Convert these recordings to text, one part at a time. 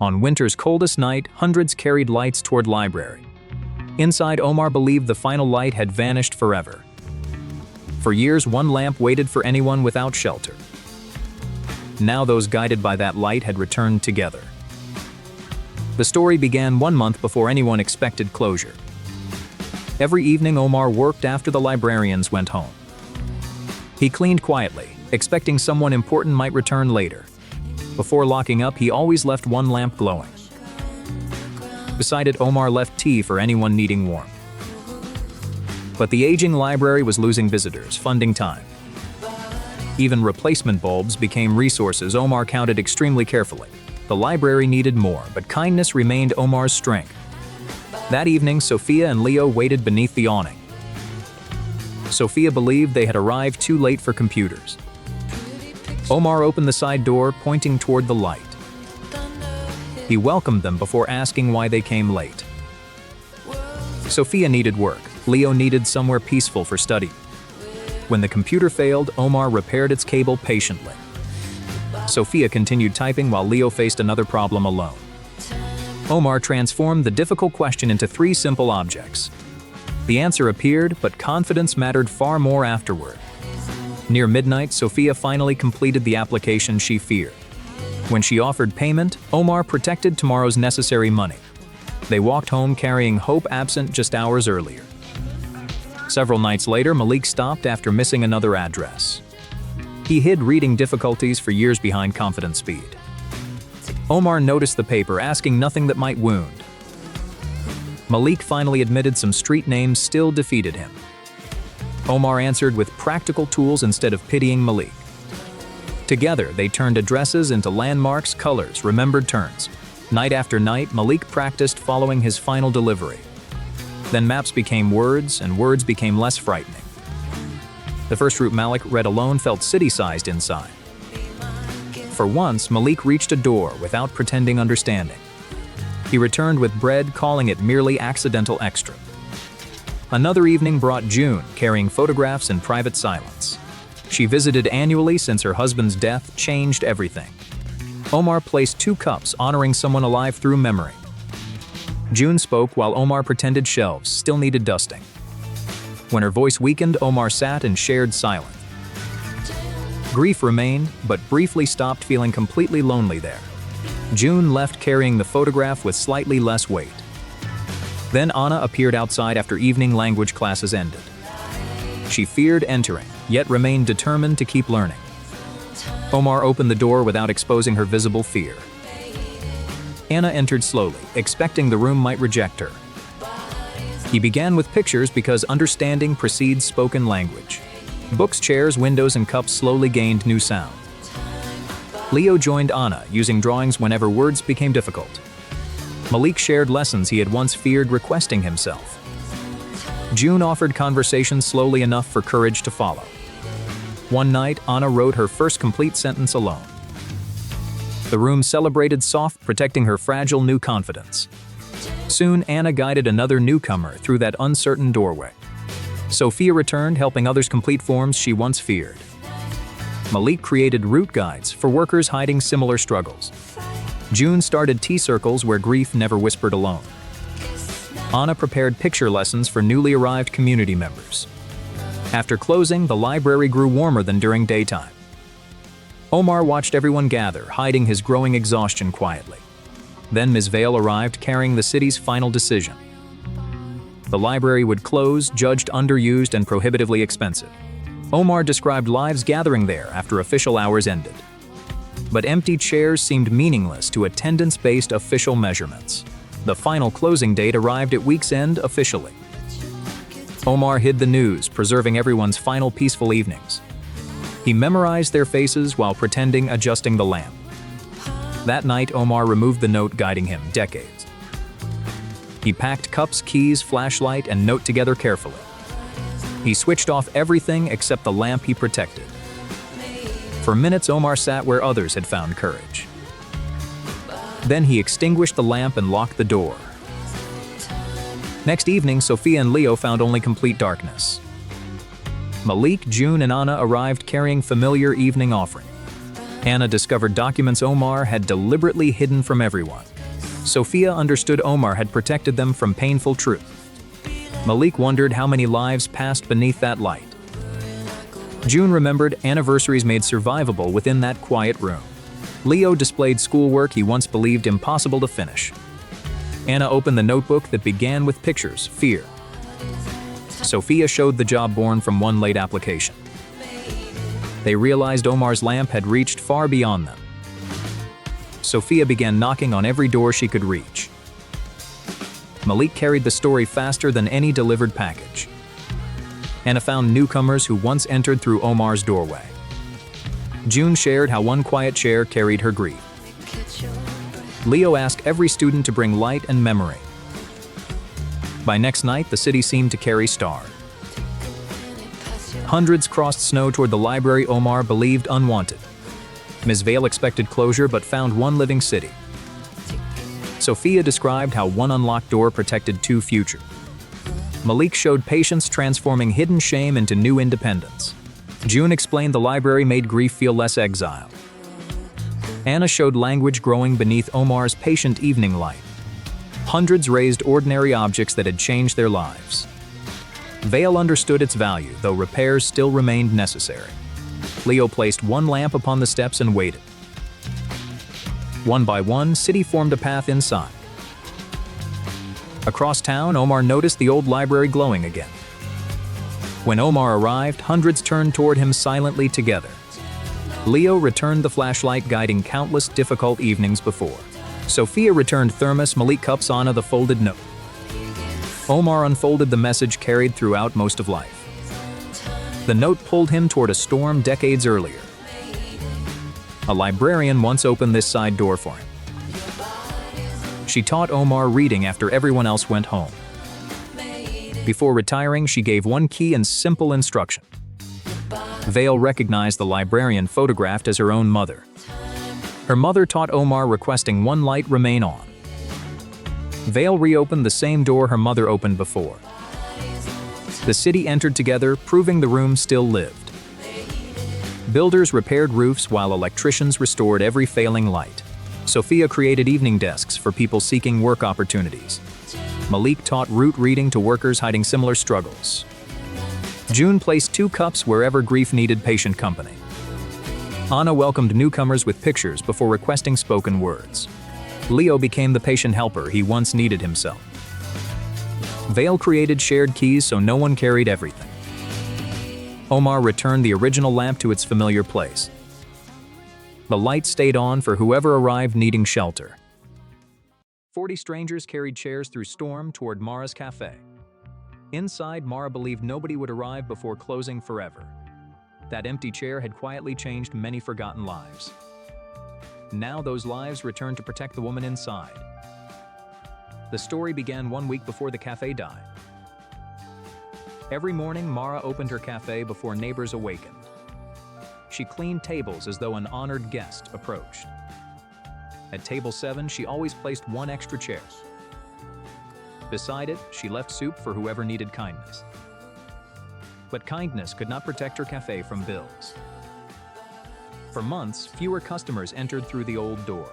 On winter's coldest night, hundreds carried lights toward library. Inside, Omar believed the final light had vanished forever. For years, one lamp waited for anyone without shelter. Now those guided by that light had returned together. The story began 1 month before anyone expected closure. Every evening, Omar worked after the librarians went home. He cleaned quietly, expecting someone important might return later. Before locking up, he always left one lamp glowing. Beside it, Omar left tea for anyone needing warmth. But the aging library was losing visitors, funding time. Even replacement bulbs became resources Omar counted extremely carefully. The library needed more, but kindness remained Omar's strength. That evening, Sophia and Leo waited beneath the awning. Sophia believed they had arrived too late for computers. Omar opened the side door, pointing toward the light. He welcomed them before asking why they came late. Sophia needed work. Leo needed somewhere peaceful for study. When the computer failed, Omar repaired its cable patiently. Sophia continued typing while Leo faced another problem alone. Omar transformed the difficult question into 3 simple objects. The answer appeared, but confidence mattered far more afterward. Near midnight, Sophia finally completed the application she feared. When she offered payment, Omar protected tomorrow's necessary money. They walked home carrying hope absent just hours earlier. Several nights later, Malik stopped after missing another address. He hid reading difficulties for years behind confident speed. Omar noticed the paper, asking nothing that might wound. Malik finally admitted some street names still defeated him. Omar answered with practical tools instead of pitying Malik. Together, they turned addresses into landmarks, colors, remembered turns. Night after night, Malik practiced following his final delivery. Then maps became words, and words became less frightening. The first route Malik read alone felt city-sized inside. For once, Malik reached a door without pretending understanding. He returned with bread, calling it merely accidental extra. Another evening brought June, carrying photographs in private silence. She visited annually since her husband's death changed everything. Omar placed 2 cups honoring someone alive through memory. June spoke while Omar pretended shelves still needed dusting. When her voice weakened, Omar sat and shared silence. Grief remained, but briefly stopped feeling completely lonely there. June left carrying the photograph with slightly less weight. Then Anna appeared outside after evening language classes ended. She feared entering, yet remained determined to keep learning. Omar opened the door without exposing her visible fear. Anna entered slowly, expecting the room might reject her. He began with pictures because understanding precedes spoken language. Books, chairs, windows, and cups slowly gained new sound. Leo joined Anna, using drawings whenever words became difficult. Malik shared lessons he had once feared requesting himself. June offered conversation slowly enough for courage to follow. One night, Anna wrote her first complete sentence alone. The room celebrated soft, protecting her fragile new confidence. Soon, Anna guided another newcomer through that uncertain doorway. Sophia returned, helping others complete forms she once feared. Malik created route guides for workers hiding similar struggles. June started tea circles where grief never whispered alone. Anna prepared picture lessons for newly arrived community members. After closing, the library grew warmer than during daytime. Omar watched everyone gather, hiding his growing exhaustion quietly. Then Ms. Vale arrived, carrying the city's final decision. The library would close, judged underused and prohibitively expensive. Omar described lives gathering there after official hours ended. But empty chairs seemed meaningless to attendance-based official measurements. The final closing date arrived at week's end officially. Omar hid the news, preserving everyone's final peaceful evenings. He memorized their faces while pretending adjusting the lamp. That night, Omar removed the note guiding him decades. He packed cups, keys, flashlight, and note together carefully. He switched off everything except the lamp he protected. For minutes, Omar sat where others had found courage. Then he extinguished the lamp and locked the door. Next evening, Sophia and Leo found only complete darkness. Malik, June, and Anna arrived carrying familiar evening offering. Anna discovered documents Omar had deliberately hidden from everyone. Sophia understood Omar had protected them from painful truth. Malik wondered how many lives passed beneath that light. June remembered anniversaries made survivable within that quiet room. Leo displayed schoolwork he once believed impossible to finish. Anna opened the notebook that began with pictures, fear. Sophia showed the job born from one late application. They realized Omar's lamp had reached far beyond them. Sophia began knocking on every door she could reach. Malik carried the story faster than any delivered package. Anna found newcomers who once entered through Omar's doorway. June shared how one quiet chair carried her grief. Leo asked every student to bring light and memory. By next night, the city seemed to carry stars. Hundreds crossed snow toward the library Omar believed unwanted. Ms. Vale expected closure but found one living city. Sophia described how one unlocked door protected two futures. Malik showed patience transforming hidden shame into new independence. June explained the library made grief feel less exile. Anna showed language growing beneath Omar's patient evening light. Hundreds raised ordinary objects that had changed their lives. Vale understood its value, though repairs still remained necessary. Leo placed one lamp upon the steps and waited. One by one, city formed a path inside. Across town, Omar noticed the old library glowing again. When Omar arrived, hundreds turned toward him silently together. Leo returned the flashlight guiding countless difficult evenings before. Sophia returned thermos, Malik cups, Anna the folded note. Omar unfolded the message carried throughout most of life. The note pulled him toward a storm decades earlier. A librarian once opened this side door for him. She taught Omar reading after everyone else went home. Before retiring, she gave one key and simple instruction. Vale recognized the librarian photographed as her own mother. Her mother taught Omar requesting one light remain on. Vale reopened the same door her mother opened before. The city entered together, proving the room still lived. Builders repaired roofs while electricians restored every failing light. Sophia created evening desks for people seeking work opportunities. Malik taught root reading to workers hiding similar struggles. June placed two cups wherever grief needed patient company. Anna welcomed newcomers with pictures before requesting spoken words. Leo became the patient helper he once needed himself. Vale created shared keys so no one carried everything. Omar returned the original lamp to its familiar place. The light stayed on for whoever arrived needing shelter. 40 strangers carried chairs through storm toward Mara's cafe. Inside, Mara believed nobody would arrive before closing forever. That empty chair had quietly changed many forgotten lives. Now those lives returned to protect the woman inside. The story began 1 week before the cafe died. Every morning, Mara opened her cafe before neighbors awakened. She cleaned tables as though an honored guest approached. At table 7, she always placed one extra chair. Beside it, she left soup for whoever needed kindness. But kindness could not protect her cafe from bills. For months, fewer customers entered through the old door.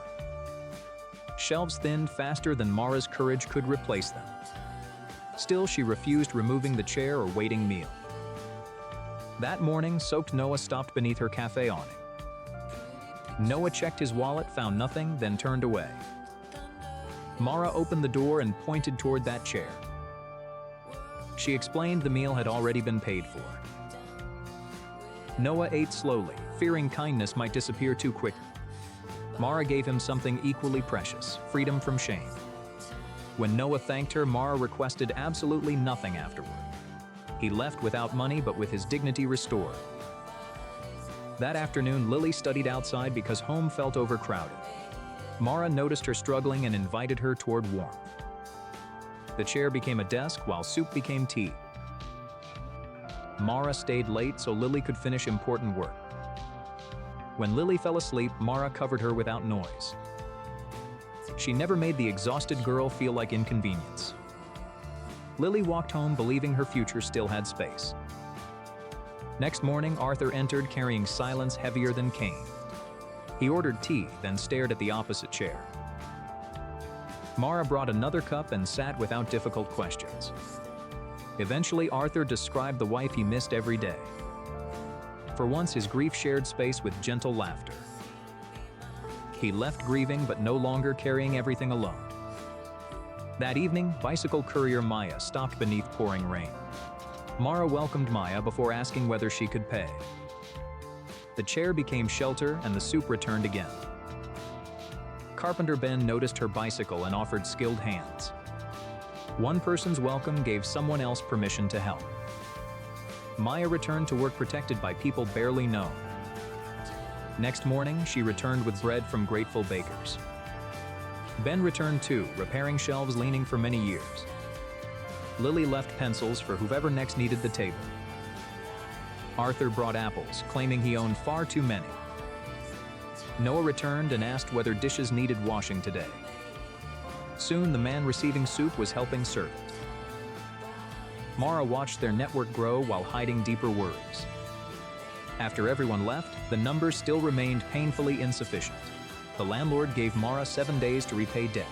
Shelves thinned faster than Mara's courage could replace them. Still, she refused removing the chair or waiting meal. That morning, soaked Noah stopped beneath her cafe awning. Noah checked his wallet, found nothing, then turned away. Mara opened the door and pointed toward that chair. She explained the meal had already been paid for. Noah ate slowly, fearing kindness might disappear too quickly. Mara gave him something equally precious, freedom from shame. When Noah thanked her, Mara requested absolutely nothing afterward. He left without money, but with his dignity restored. That afternoon, Lily studied outside because home felt overcrowded. Mara noticed her struggling and invited her toward warmth. The chair became a desk while soup became tea. Mara stayed late so Lily could finish important work. When Lily fell asleep, Mara covered her without noise. She never made the exhausted girl feel like inconvenience. Lily walked home believing her future still had space. Next morning, Arthur entered carrying silence heavier than Cain. He ordered tea, then stared at the opposite chair. Mara brought another cup and sat without difficult questions. Eventually, Arthur described the wife he missed every day. For once, his grief shared space with gentle laughter. He left grieving but no longer carrying everything alone. That evening, bicycle courier Maya stopped beneath pouring rain. Mara welcomed Maya before asking whether she could pay. The chair became shelter and the soup returned again. Carpenter Ben noticed her bicycle and offered skilled hands. One person's welcome gave someone else permission to help. Maya returned to work protected by people barely known. Next morning, she returned with bread from grateful bakers. Ben returned too, repairing shelves leaning for many years. Lily left pencils for whoever next needed the table. Arthur brought apples, claiming he owned far too many. Noah returned and asked whether dishes needed washing today. Soon, the man receiving soup was helping serve it. Mara watched their network grow while hiding deeper worries. After everyone left, the number still remained painfully insufficient. The landlord gave Mara 7 days to repay debt.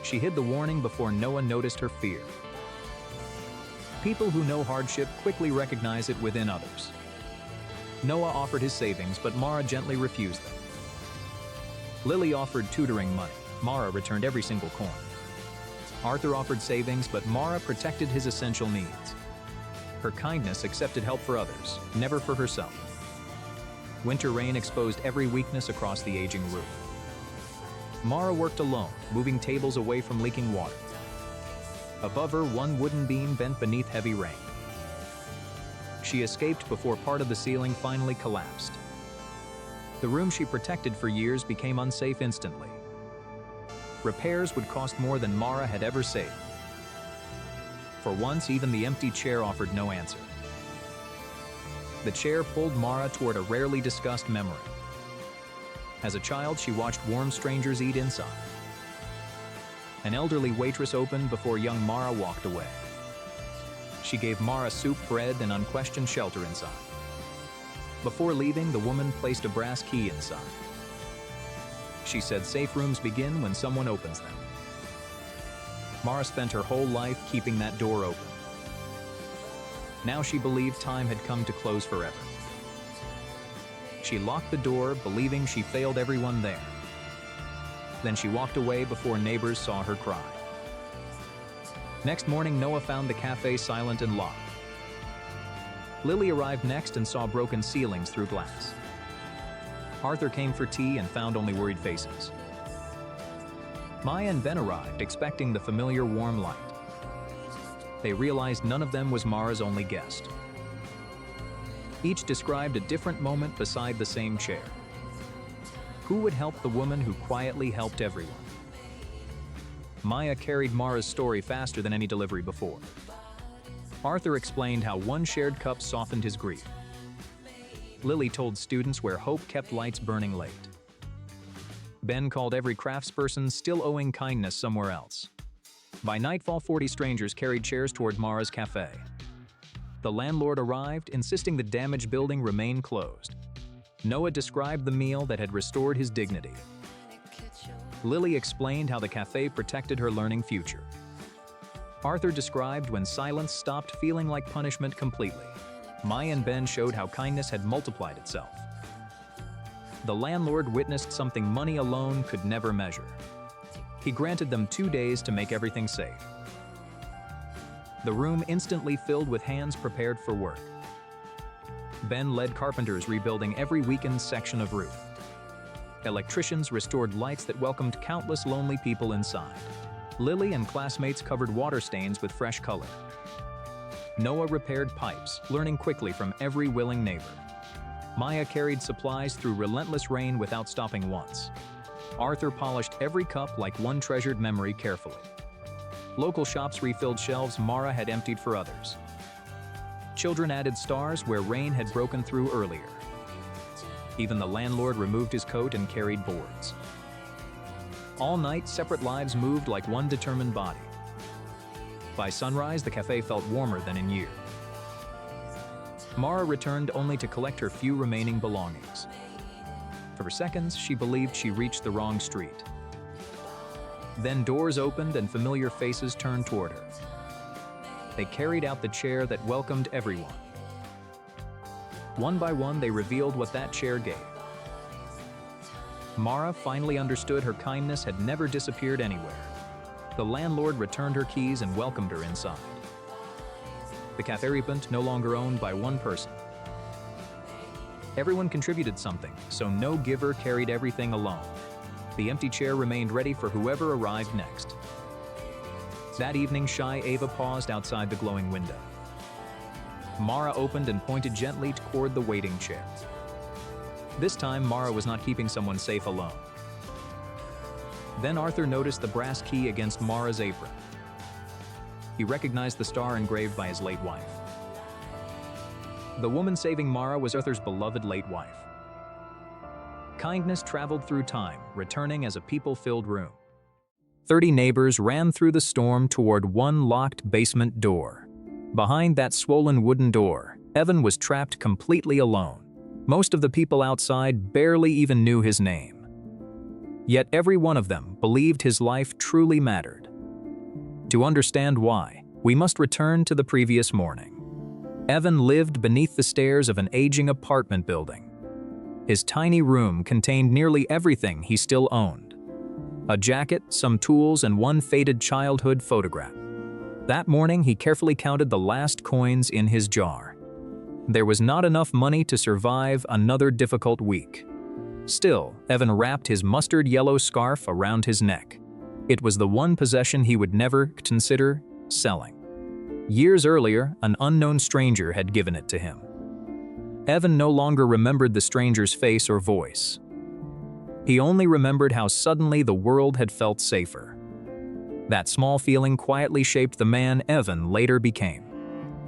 She hid the warning before Noah noticed her fear. People who know hardship quickly recognize it within others. Noah offered his savings, but Mara gently refused them. Lily offered tutoring money. Mara returned every single coin. Arthur offered savings, but Mara protected his essential needs. Her kindness accepted help for others, never for herself. Winter rain exposed every weakness across the aging roof. Mara worked alone, moving tables away from leaking water. Above her, one wooden beam bent beneath heavy rain. She escaped before part of the ceiling finally collapsed. The room she protected for years became unsafe instantly. Repairs would cost more than Mara had ever saved. For once, even the empty chair offered no answer. The chair pulled Mara toward a rarely discussed memory. As a child, she watched warm strangers eat inside. An elderly waitress opened before young Mara walked away. She gave Mara soup, bread, and unquestioned shelter inside. Before leaving, the woman placed a brass key inside. She said safe rooms begin when someone opens them. Mara spent her whole life keeping that door open. Now she believed time had come to close forever. She locked the door, believing she failed everyone there. Then she walked away before neighbors saw her cry. Next morning, Noah found the cafe silent and locked. Lily arrived next and saw broken ceilings through glass. Arthur came for tea and found only worried faces. Maya and Ben arrived, expecting the familiar warm light. They realized none of them was Mara's only guest. Each described a different moment beside the same chair. Who would help the woman who quietly helped everyone? Maya carried Mara's story faster than any delivery before. Arthur explained how one shared cup softened his grief. Lily told students where hope kept lights burning late. Ben called every craftsperson still owing kindness somewhere else. By nightfall, 40 strangers carried chairs toward Mara's cafe. The landlord arrived, insisting the damaged building remain closed. Noah described the meal that had restored his dignity. Lily explained how the cafe protected her learning future. Arthur described when silence stopped feeling like punishment completely. Maya and Ben showed how kindness had multiplied itself. The landlord witnessed something money alone could never measure. He granted them 2 days to make everything safe. The room instantly filled with hands prepared for work. Ben led carpenters rebuilding every weakened section of roof. Electricians restored lights that welcomed countless lonely people inside. Lily and classmates covered water stains with fresh color. Noah repaired pipes, learning quickly from every willing neighbor. Maya carried supplies through relentless rain without stopping once. Arthur polished every cup like one treasured memory carefully. Local shops refilled shelves Mara had emptied for others. Children added stars where rain had broken through earlier. Even the landlord removed his coat and carried boards. All night, separate lives moved like one determined body. By sunrise, the cafe felt warmer than in years. Mara returned only to collect her few remaining belongings. For seconds, she believed she reached the wrong street. Then doors opened and familiar faces turned toward her. They carried out the chair that welcomed everyone. One by one, they revealed what that chair gave. Mara finally understood her kindness had never disappeared anywhere. The landlord returned her keys and welcomed her inside. The café no longer owned by one person. Everyone contributed something, so no giver carried everything alone. The empty chair remained ready for whoever arrived next. That evening, shy Ava paused outside the glowing window. Mara opened and pointed gently toward the waiting chair. This time, Mara was not keeping someone safe alone. Then Arthur noticed the brass key against Mara's apron. He recognized the star engraved by his late wife. The woman saving Mara was Arthur's beloved late wife. Kindness traveled through time, returning as a people-filled room. 30 neighbors ran through the storm toward one locked basement door. Behind that swollen wooden door, Evan was trapped completely alone. Most of the people outside barely even knew his name. Yet every one of them believed his life truly mattered. To understand why, we must return to the previous morning. Evan lived beneath the stairs of an aging apartment building. His tiny room contained nearly everything he still owned: a jacket, some tools, and one faded childhood photograph. That morning, he carefully counted the last coins in his jar. There was not enough money to survive another difficult week. Still, Evan wrapped his mustard yellow scarf around his neck. It was the one possession he would never consider selling. Years earlier, an unknown stranger had given it to him. Evan no longer remembered the stranger's face or voice. He only remembered how suddenly the world had felt safer. That small feeling quietly shaped the man Evan later became.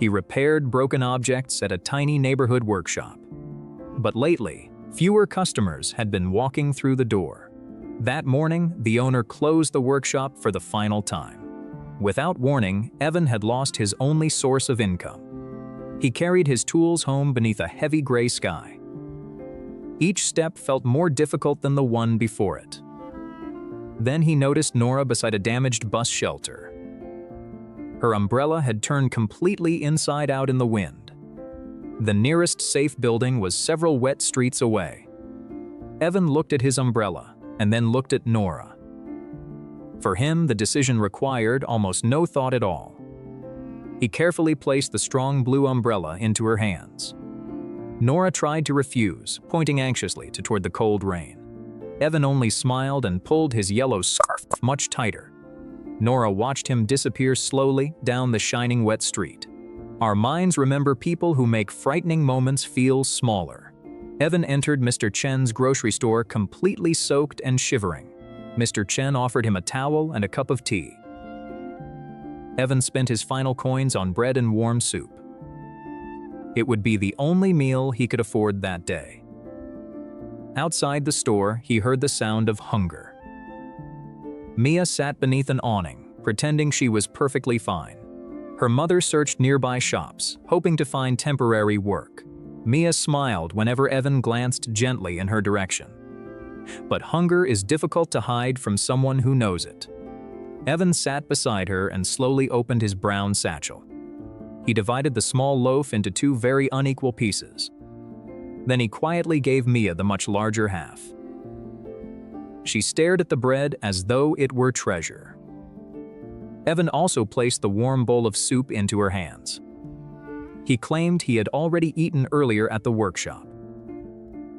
He repaired broken objects at a tiny neighborhood workshop. But lately, fewer customers had been walking through the door. That morning, the owner closed the workshop for the final time. Without warning, Evan had lost his only source of income. He carried his tools home beneath a heavy gray sky. Each step felt more difficult than the one before it. Then he noticed Nora beside a damaged bus shelter. Her umbrella had turned completely inside out in the wind. The nearest safe building was several wet streets away. Evan looked at his umbrella and then looked at Nora. For him, the decision required almost no thought at all. He carefully placed the strong blue umbrella into her hands. Nora tried to refuse, pointing anxiously toward the cold rain. Evan only smiled and pulled his yellow scarf much tighter. Nora watched him disappear slowly down the shining wet street. Our minds remember people who make frightening moments feel smaller. Evan entered Mr. Chen's grocery store completely soaked and shivering. Mr. Chen offered him a towel and a cup of tea. Evan spent his final coins on bread and warm soup. It would be the only meal he could afford that day. Outside the store, he heard the sound of hunger. Mia sat beneath an awning, pretending she was perfectly fine. Her mother searched nearby shops, hoping to find temporary work. Mia smiled whenever Evan glanced gently in her direction. But hunger is difficult to hide from someone who knows it. Evan sat beside her and slowly opened his brown satchel. He divided the small loaf into two very unequal pieces. Then he quietly gave Mia the much larger half. She stared at the bread as though it were treasure. Evan also placed the warm bowl of soup into her hands. He claimed he had already eaten earlier at the workshop.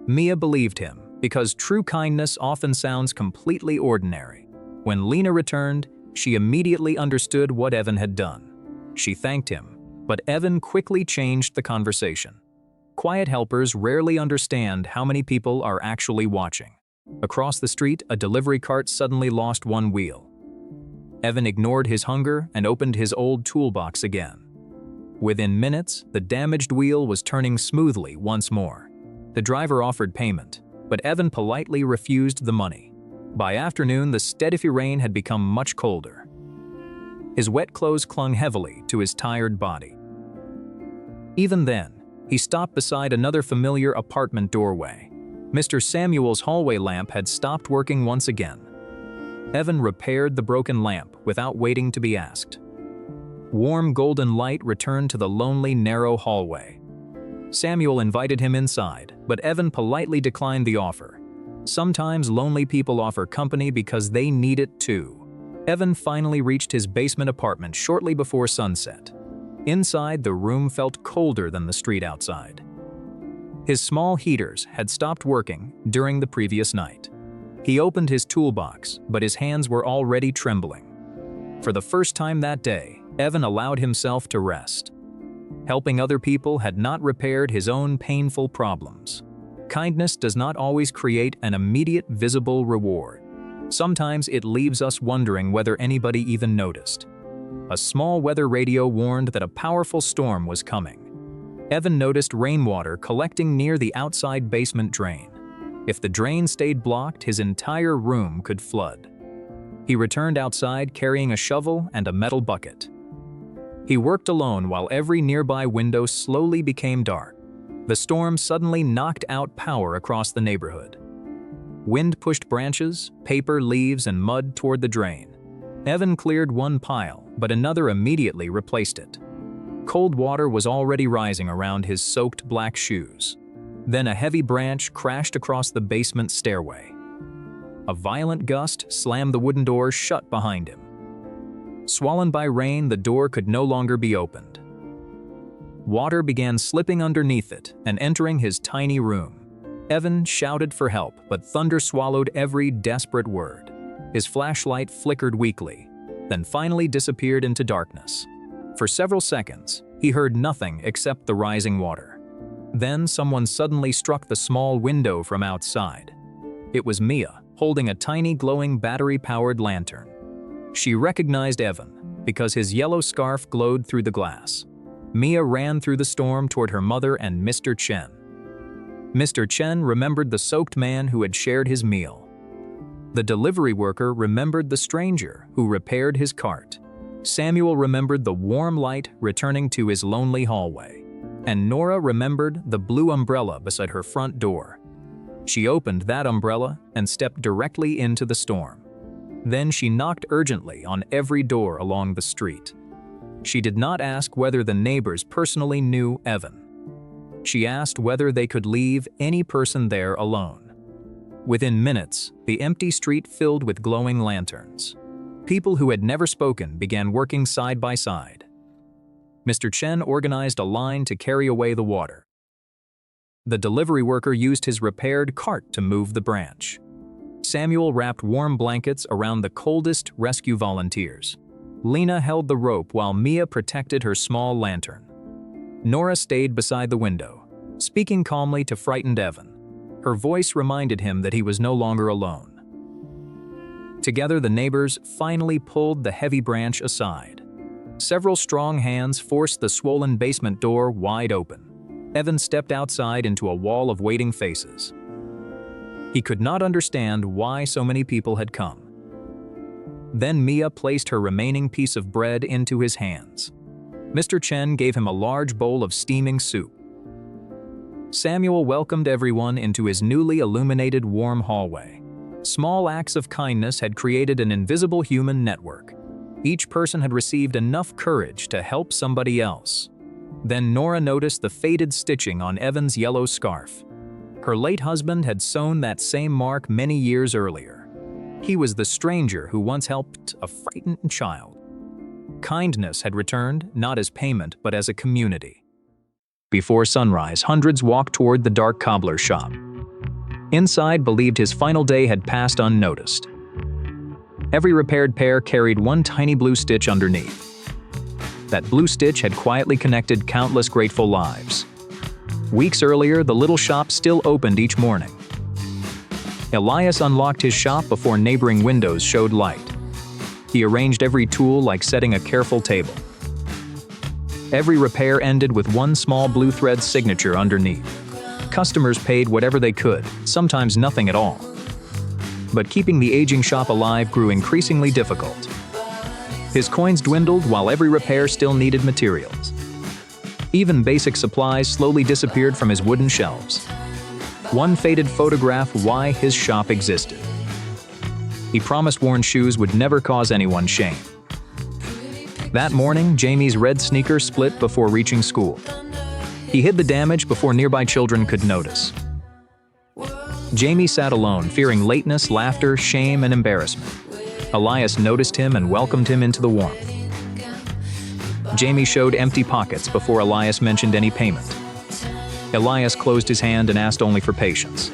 Mia believed him, because true kindness often sounds completely ordinary. When Lena returned, she immediately understood what Evan had done. She thanked him, but Evan quickly changed the conversation. Quiet helpers rarely understand how many people are actually watching. Across the street, a delivery cart suddenly lost one wheel. Evan ignored his hunger and opened his old toolbox again. Within minutes, the damaged wheel was turning smoothly once more. The driver offered payment, but Evan politely refused the money. By afternoon, the steady rain had become much colder. His wet clothes clung heavily to his tired body. Even then, he stopped beside another familiar apartment doorway. Mr. Samuel's hallway lamp had stopped working once again. Evan repaired the broken lamp without waiting to be asked. Warm golden light returned to the lonely, narrow hallway. Samuel invited him inside, but Evan politely declined the offer. Sometimes lonely people offer company because they need it too. Evan finally reached his basement apartment shortly before sunset. Inside, the room felt colder than the street outside. His small heaters had stopped working during the previous night. He opened his toolbox, but his hands were already trembling. For the first time that day, Evan allowed himself to rest. Helping other people had not repaired his own painful problems. Kindness does not always create an immediate visible reward. Sometimes it leaves us wondering whether anybody even noticed. A small weather radio warned that a powerful storm was coming. Evan noticed rainwater collecting near the outside basement drain. If the drain stayed blocked, his entire room could flood. He returned outside carrying a shovel and a metal bucket. He worked alone while every nearby window slowly became dark. The storm suddenly knocked out power across the neighborhood. Wind pushed branches, paper, leaves, and mud toward the drain. Evan cleared one pile, but another immediately replaced it. Cold water was already rising around his soaked black shoes. Then a heavy branch crashed across the basement stairway. A violent gust slammed the wooden door shut behind him. Swollen by rain, the door could no longer be opened. Water began slipping underneath it and entering his tiny room. Evan shouted for help, but thunder swallowed every desperate word. His flashlight flickered weakly, then finally disappeared into darkness. For several seconds, he heard nothing except the rising water. Then someone suddenly struck the small window from outside. It was Mia, holding a tiny glowing battery-powered lantern. She recognized Evan because his yellow scarf glowed through the glass. Mia ran through the storm toward her mother and Mr. Chen. Mr. Chen remembered the soaked man who had shared his meal. The delivery worker remembered the stranger who repaired his cart. Samuel remembered the warm light returning to his lonely hallway. And Nora remembered the blue umbrella beside her front door. She opened that umbrella and stepped directly into the storm. Then she knocked urgently on every door along the street. She did not ask whether the neighbors personally knew Evan. She asked whether they could leave any person there alone. Within minutes, the empty street filled with glowing lanterns. People who had never spoken began working side by side. Mr. Chen organized a line to carry away the water. The delivery worker used his repaired cart to move the branch. Samuel wrapped warm blankets around the coldest rescue volunteers. Lena held the rope while Mia protected her small lantern. Nora stayed beside the window, speaking calmly to frightened Evan. Her voice reminded him that he was no longer alone. Together, the neighbors finally pulled the heavy branch aside. Several strong hands forced the swollen basement door wide open. Evan stepped outside into a wall of waiting faces. He could not understand why so many people had come. Then Mia placed her remaining piece of bread into his hands. Mr. Chen gave him a large bowl of steaming soup. Samuel welcomed everyone into his newly illuminated warm hallway. Small acts of kindness had created an invisible human network. Each person had received enough courage to help somebody else. Then Nora noticed the faded stitching on Evan's yellow scarf. Her late husband had sewn that same mark many years earlier. He was the stranger who once helped a frightened child. Kindness had returned, not as payment, but as a community. Before sunrise, hundreds walked toward the dark cobbler shop. Inside believed his final day had passed unnoticed. Every repaired pair carried one tiny blue stitch underneath. That blue stitch had quietly connected countless grateful lives. Weeks earlier, the little shop still opened each morning. Elias unlocked his shop before neighboring windows showed light. He arranged every tool like setting a careful table. Every repair ended with one small blue thread signature underneath. Customers paid whatever they could, sometimes nothing at all. But keeping the aging shop alive grew increasingly difficult. His coins dwindled while every repair still needed materials. Even basic supplies slowly disappeared from his wooden shelves. One faded photograph why his shop existed. He promised worn shoes would never cause anyone shame. That morning, Jamie's red sneaker split before reaching school. He hid the damage before nearby children could notice. Jamie sat alone, fearing lateness, laughter, shame, and embarrassment. Elias noticed him and welcomed him into the warmth. Jamie showed empty pockets before Elias mentioned any payment. Elias closed his hand and asked only for patience.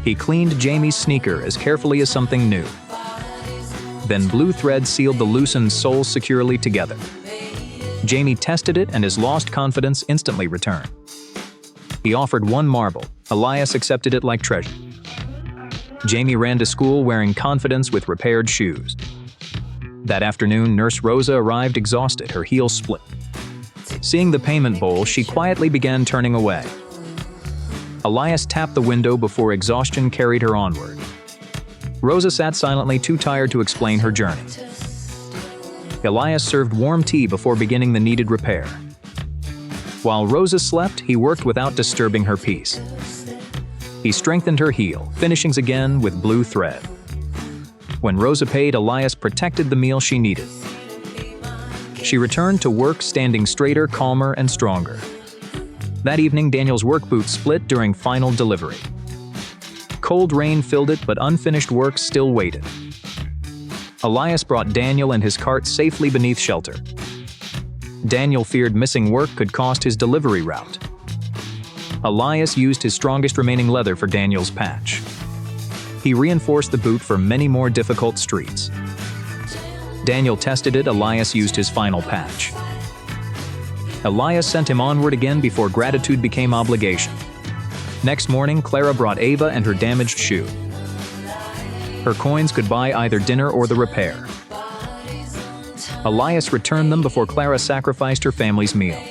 He cleaned Jamie's sneaker as carefully as something new. Then blue thread sealed the loosened soles securely together. Jamie tested it and his lost confidence instantly returned. He offered one marble. Elias accepted it like treasure. Jamie ran to school wearing confidence with repaired shoes. That afternoon, Nurse Rosa arrived exhausted, her heels split. Seeing the payment bowl, she quietly began turning away. Elias tapped the window before exhaustion carried her onward. Rosa sat silently, too tired to explain her journey. Elias served warm tea before beginning the needed repair. While Rosa slept, he worked without disturbing her peace. He strengthened her heel, finishing again with blue thread. When Rosa paid, Elias protected the meal she needed. She returned to work standing straighter, calmer, and stronger. That evening, Daniel's work boot split during final delivery. Cold rain filled it, but unfinished work still waited. Elias brought Daniel and his cart safely beneath shelter. Daniel feared missing work could cost his delivery route. Elias used his strongest remaining leather for Daniel's patch. He reinforced the boot for many more difficult streets. Daniel tested it, Elias used his final patch. Elias sent him onward again before gratitude became obligation. Next morning, Clara brought Ava and her damaged shoe. Her coins could buy either dinner or the repair. Elias returned them before Clara sacrificed her family's meal.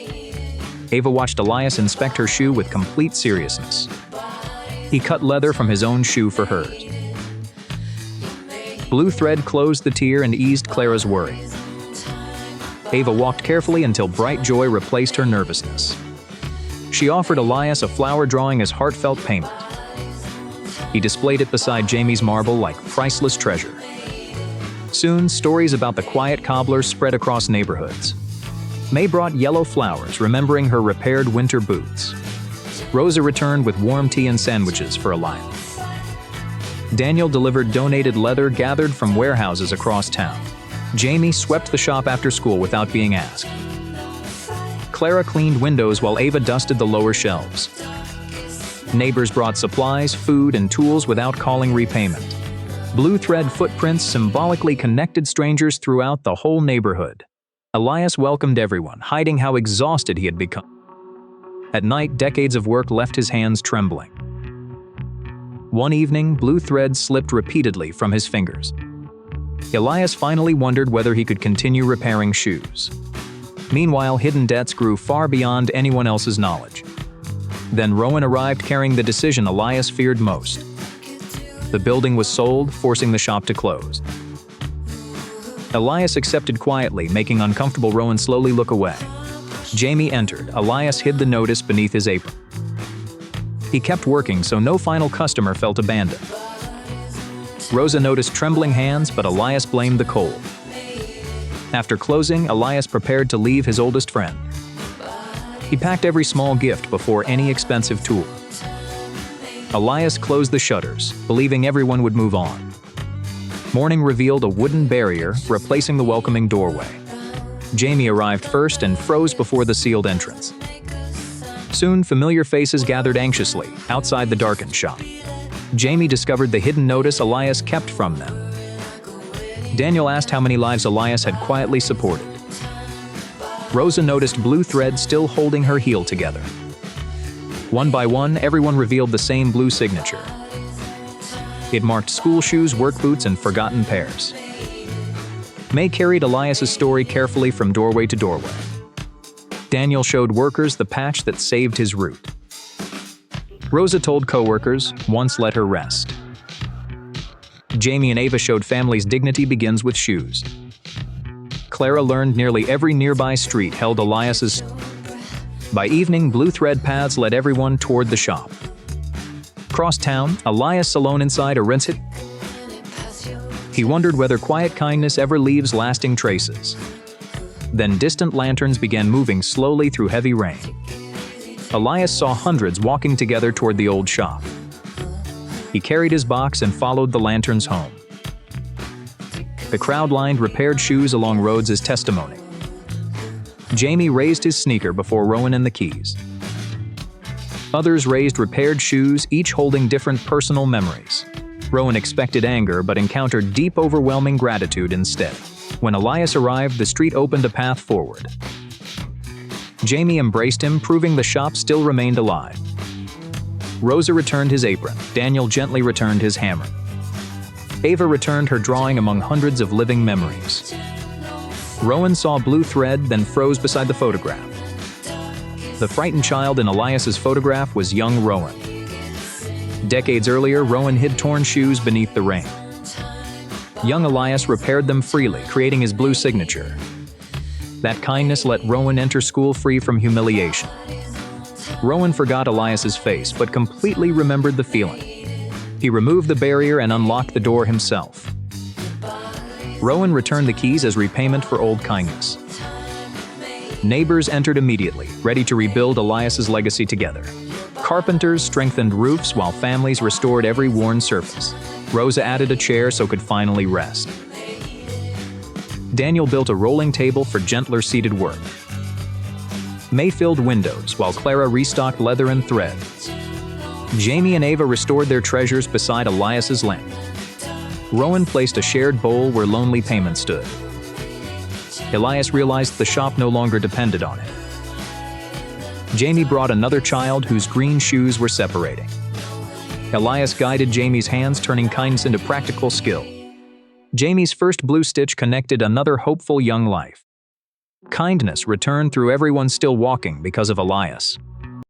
Ava watched Elias inspect her shoe with complete seriousness. He cut leather from his own shoe for hers. Blue thread closed the tear and eased Clara's worry. Ava walked carefully until bright joy replaced her nervousness. She offered Elias a flower drawing as heartfelt payment. He displayed it beside Jamie's marble like priceless treasure. Soon, stories about the quiet cobbler spread across neighborhoods. May brought yellow flowers, remembering her repaired winter boots. Rosa returned with warm tea and sandwiches for Elias. Daniel delivered donated leather gathered from warehouses across town. Jamie swept the shop after school without being asked. Clara cleaned windows while Ava dusted the lower shelves. Neighbors brought supplies, food, and tools without calling repayment. Blue thread footprints symbolically connected strangers throughout the whole neighborhood. Elias welcomed everyone, hiding how exhausted he had become. At night, decades of work left his hands trembling. One evening, blue thread slipped repeatedly from his fingers. Elias finally wondered whether he could continue repairing shoes. Meanwhile, hidden debts grew far beyond anyone else's knowledge. Then Rowan arrived carrying the decision Elias feared most. The building was sold, forcing the shop to close. Elias accepted quietly, making uncomfortable Rowan slowly look away. Jamie entered. Elias hid the notice beneath his apron. He kept working so no final customer felt abandoned. Rosa noticed trembling hands, but Elias blamed the cold. After closing, Elias prepared to leave his oldest friend. He packed every small gift before any expensive tool. Elias closed the shutters, believing everyone would move on. Morning revealed a wooden barrier, replacing the welcoming doorway. Jamie arrived first and froze before the sealed entrance. Soon, familiar faces gathered anxiously outside the darkened shop. Jamie discovered the hidden notice Elias kept from them. Daniel asked how many lives Elias had quietly supported. Rosa noticed blue thread still holding her heel together. One by one, everyone revealed the same blue signature. It marked school shoes, work boots, and forgotten pairs. May carried Elias's story carefully from doorway to doorway. Daniel showed workers the patch that saved his route. Rosa told co-workers, once let her rest. Jamie and Ava showed families dignity begins with shoes. Clara learned nearly every nearby street held Elias's. By evening, blue thread paths led everyone toward the shop. Across town, Elias alone inside a rinse it. He wondered whether quiet kindness ever leaves lasting traces. Then distant lanterns began moving slowly through heavy rain. Elias saw hundreds walking together toward the old shop. He carried his box and followed the lanterns home. The crowd lined repaired shoes along roads as testimony. Jamie raised his sneaker before Rowan and the keys. Others raised repaired shoes, each holding different personal memories. Rowan expected anger but encountered deep, overwhelming gratitude instead. When Elias arrived, the street opened a path forward. Jamie embraced him, proving the shop still remained alive. Rosa returned his apron. Daniel gently returned his hammer. Ava returned her drawing among hundreds of living memories. Rowan saw blue thread, then froze beside the photograph. The frightened child in Elias's photograph was young Rowan. Decades earlier, Rowan hid torn shoes beneath the rain. Young Elias repaired them freely, creating his blue signature. That kindness let Rowan enter school free from humiliation. Rowan forgot Elias's face, but completely remembered the feeling. He removed the barrier and unlocked the door himself. Rowan returned the keys as repayment for old kindness. Neighbors entered immediately, ready to rebuild Elias's legacy together. Carpenters strengthened roofs while families restored every worn surface. Rosa added a chair so could finally rest. Daniel built a rolling table for gentler seated work. May filled windows while Clara restocked leather and thread. Jamie and Ava restored their treasures beside Elias's lamp. Rowan placed a shared bowl where lonely payment stood. Elias realized the shop no longer depended on him. Jamie brought another child whose green shoes were separating. Elias guided Jamie's hands, turning kindness into practical skill. Jamie's first blue stitch connected another hopeful young life. Kindness returned through everyone still walking because of Elias.